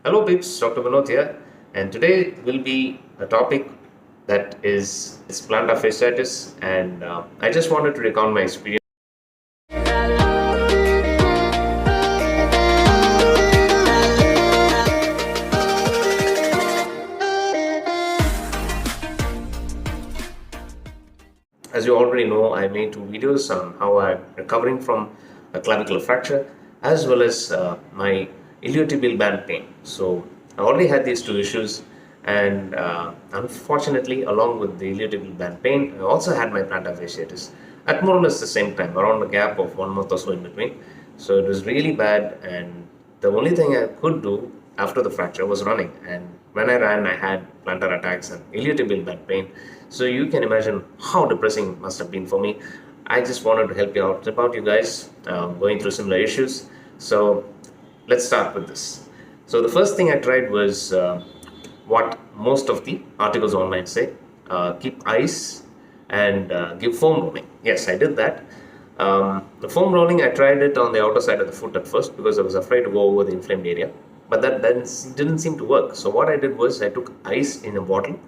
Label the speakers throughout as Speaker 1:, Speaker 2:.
Speaker 1: Hello peeps, Dr. Vinod here, and today will be a topic that is plantar fasciitis, and I just wanted to recount my experience. As you already know, I made two videos on how I'm recovering from a clavicular fracture as well as my iliotibial band pain. So I already had these two issues, and unfortunately, along with the iliotibial band pain, I also had my plantar fasciitis at more or less the same time, around a gap of 1 month or so in between. So it was really bad, and the only thing I could do after the fracture was running. And when I ran, I had plantar attacks and iliotibial band pain. So you can imagine how depressing it must have been for me. I just wanted to help you out, about you guys going through similar issues. So let's start with this. So the first thing I tried was what most of the articles online say: keep ice and give foam rolling. Yes, I did that. The foam rolling, I tried it on the outer side of the foot at first because I was afraid to go over the inflamed area, but that didn't seem to work. So what I did was I took ice in a bottle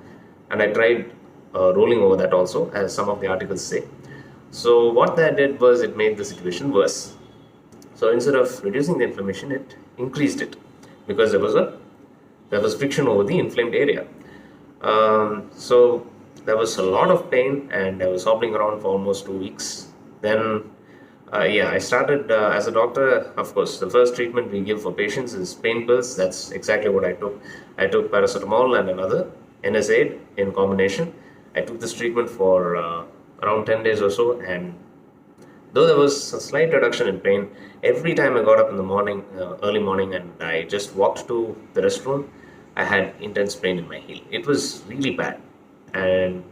Speaker 1: and I tried rolling over that also, as some of the articles say. So what that did was it made the situation worse. So instead of reducing the inflammation, it increased it because there was friction over the inflamed area. So there was a lot of pain, and I was hobbling around for almost 2 weeks. Then, I started as a doctor. Of course, the first treatment we give for patients is pain pills. That's exactly what I took. I took paracetamol and another NSAID in combination. I took this treatment for around 10 days or so, and though there was a slight reduction in pain, every time I got up in the morning, early morning, and I just walked to the restroom, I had intense pain in my heel. It was really bad, and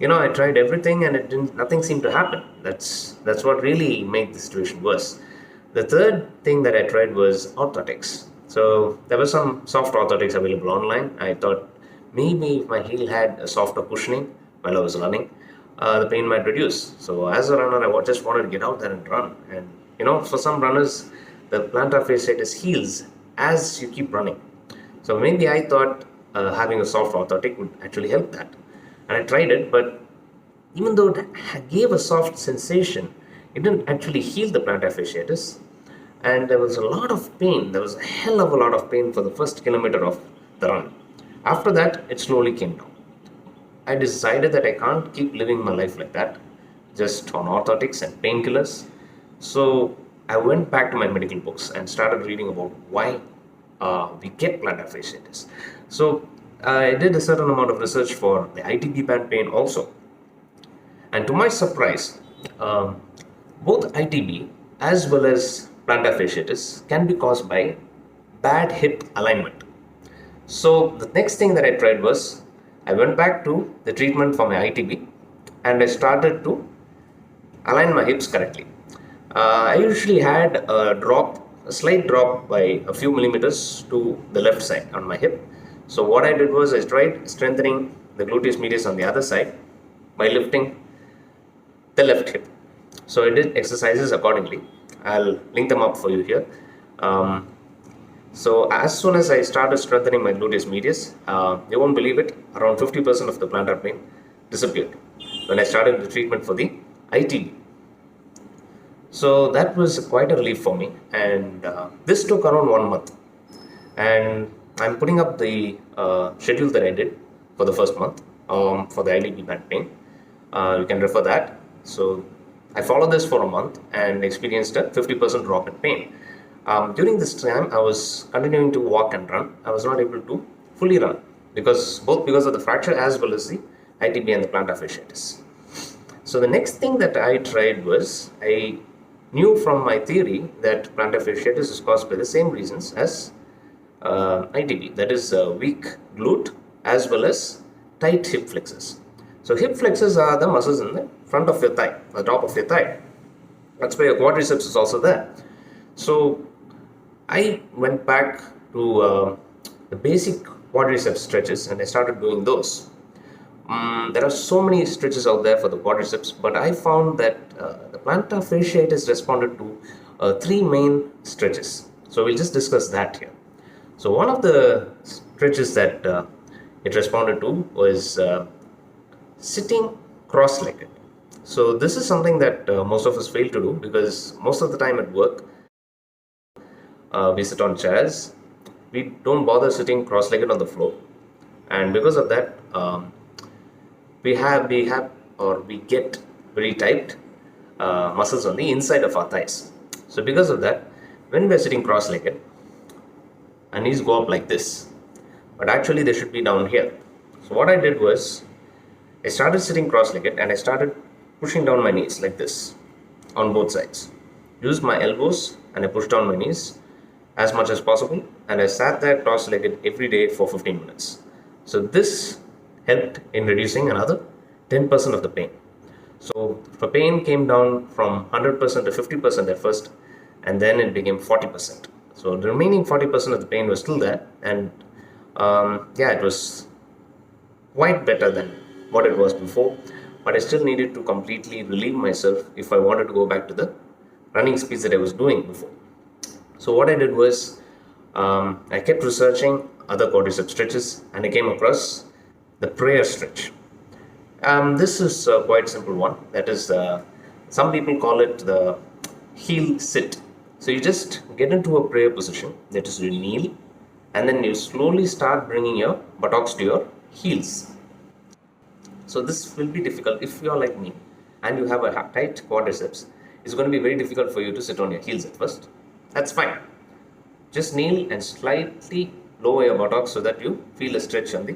Speaker 1: I tried everything, and nothing seemed to happen. That's what really made the situation worse. The third thing that I tried was orthotics. So there were some soft orthotics available online. I thought maybe if my heel had a softer cushioning while I was running, the pain might reduce. So as a runner, I just wanted to get out there and run. And for some runners, the plantar fasciitis heals as you keep running. So maybe I thought having a soft orthotic would actually help that. And I tried it, but even though it gave a soft sensation, it didn't actually heal the plantar fasciitis. And there was a lot of pain. There was a hell of a lot of pain for the first kilometer of the run. After that, it slowly came down. I decided that I can't keep living my life like that, just on orthotics and painkillers. So I went back to my medical books and started reading about why we get plantar fasciitis. So I did a certain amount of research for the ITB band pain also. And to my surprise, both ITB as well as plantar fasciitis can be caused by bad hip alignment. So the next thing that I tried was I went back to the treatment for my ITB, and I started to align my hips correctly. I usually had a slight drop by a few millimeters to the left side on my hip. So what I did was I tried strengthening the gluteus medius on the other side by lifting the left hip. So I did exercises accordingly. I'll link them up for you here. So as soon as I started strengthening my gluteus medius, you won't believe it, around 50% of the plantar pain disappeared when I started the treatment for the ITB. So that was quite a relief for me, and this took around 1 month. And I'm putting up the schedule that I did for the first month for the ITB band pain. You can refer that. So I followed this for a month and experienced a 50% drop in pain. During this time, I was continuing to walk and run. I was not able to fully run both because of the fracture as well as the ITB and the plantar fasciitis. So the next thing that I tried was I knew from my theory that plantar fasciitis is caused by the same reasons as ITB, that is weak glute as well as tight hip flexors. So hip flexors are the muscles in the front of your thigh, the top of your thigh. That's why your quadriceps is also there. So I went back to the basic quadriceps stretches, and I started doing those. There are so many stretches out there for the quadriceps, but I found that the plantar fasciitis responded to 3 main stretches. So we'll just discuss that here. So one of the stretches that it responded to was sitting cross-legged. So this is something that most of us fail to do, because most of the time at work we sit on chairs. We don't bother sitting cross-legged on the floor, and because of that we get very tight muscles on the inside of our thighs. So because of that, when we're sitting cross-legged, our knees go up like this, but actually they should be down here. So what I did was, I started sitting cross-legged and I started pushing down my knees like this on both sides. Used my elbows and I pushed down my knees as much as possible, and I sat there cross-legged every day for 15 minutes. So this helped in reducing another 10% of the pain. So the pain came down from 100% to 50% at first, and then it became 40%. So the remaining 40% of the pain was still there, and it was quite better than what it was before, but I still needed to completely relieve myself if I wanted to go back to the running speeds that I was doing before. So what I did was, I kept researching other quadricep stretches, and I came across the prayer stretch. This is a quite simple one. That is, some people call it the heel sit. So you just get into a prayer position, that is, you kneel, and then you slowly start bringing your buttocks to your heels. So this will be difficult if you are like me and you have a tight quadriceps. It's going to be very difficult for you to sit on your heels at first. That's fine. Just kneel and slightly lower your buttocks so that you feel a stretch on the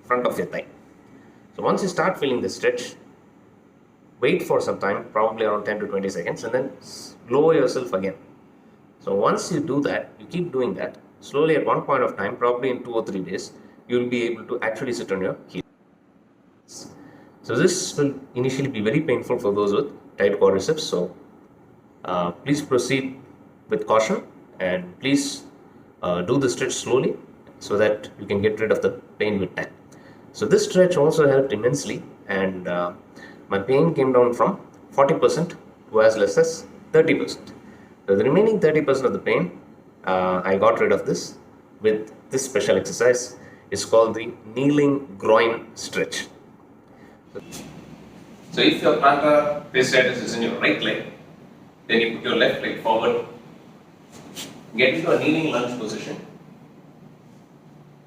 Speaker 1: front of your thigh. So once you start feeling the stretch, wait for some time, probably around 10 to 20 seconds, and then lower yourself again. So once you do that, you keep doing that, slowly at one point of time, probably in 2 or 3 days, you will be able to actually sit on your heels. So this will initially be very painful for those with tight quadriceps. So please proceed with caution, and please do the stretch slowly so that you can get rid of the pain with time. So this stretch also helped immensely, and my pain came down from 40% to as less as 30%. So the remaining 30% of the pain, I got rid of this with this special exercise. It's called the kneeling groin stretch. So if your plantar fasciitis is in your right leg, then you put your left leg forward, get into a kneeling lunge position.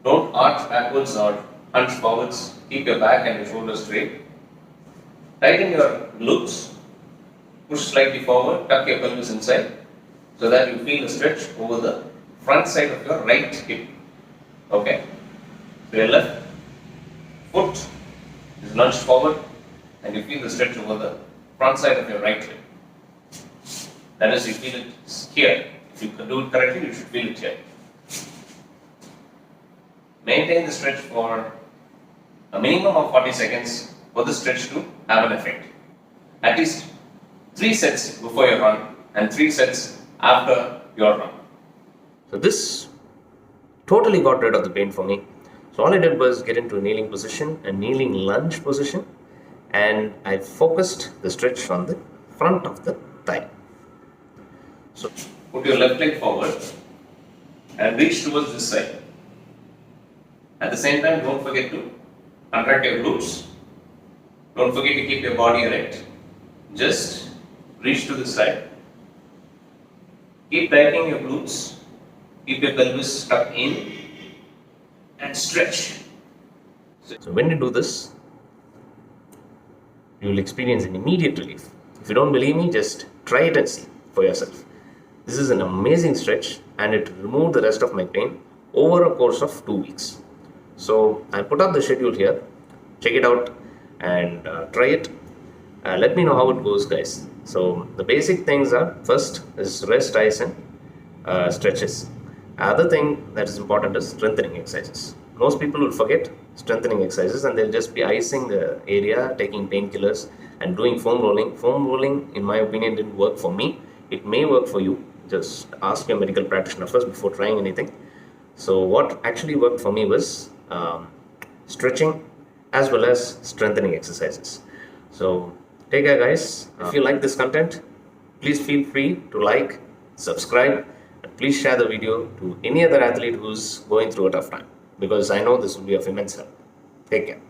Speaker 1: Don't arch backwards or hunch forwards. Keep your back and your shoulders straight. Tighten your glutes. Push slightly forward. Tuck your pelvis inside so that you feel a stretch over the front side of your right hip. Okay. So your left foot is lunged forward and you feel the stretch over the front side of your right hip. That is, you feel it here. If you can do it correctly, you should feel it here. Maintain the stretch for a minimum of 40 seconds for the stretch to have an effect. At least 3 sets before your run and 3 sets after your run. So this totally got rid of the pain for me. So all I did was get into a kneeling position, a kneeling lunge position, and I focused the stretch on the front of the thigh. So put your left leg forward and reach towards this side. At the same time, don't forget to contract your glutes. Don't forget to keep your body erect. Just reach to this side. Keep tightening your glutes. Keep your pelvis tucked in and stretch. So when you do this, you will experience an immediate relief. If you don't believe me, just try it and see for yourself. This is an amazing stretch, and it removed the rest of my pain over a course of 2 weeks. So I put up the schedule here. Check it out and try it. Let me know how it goes, guys. So the basic things are, first is rest, ice, and stretches. Other thing that is important is strengthening exercises. Most people will forget strengthening exercises and they'll just be icing the area, taking painkillers and doing foam rolling. Foam rolling, in my opinion, didn't work for me. It may work for you. Just ask your medical practitioner first before trying anything. So what actually worked for me was stretching as well as strengthening exercises. So take care, guys. If you like this content, please feel free to like, subscribe, And please share the video to any other athlete who's going through a tough time, because I know this will be of immense help. Take care.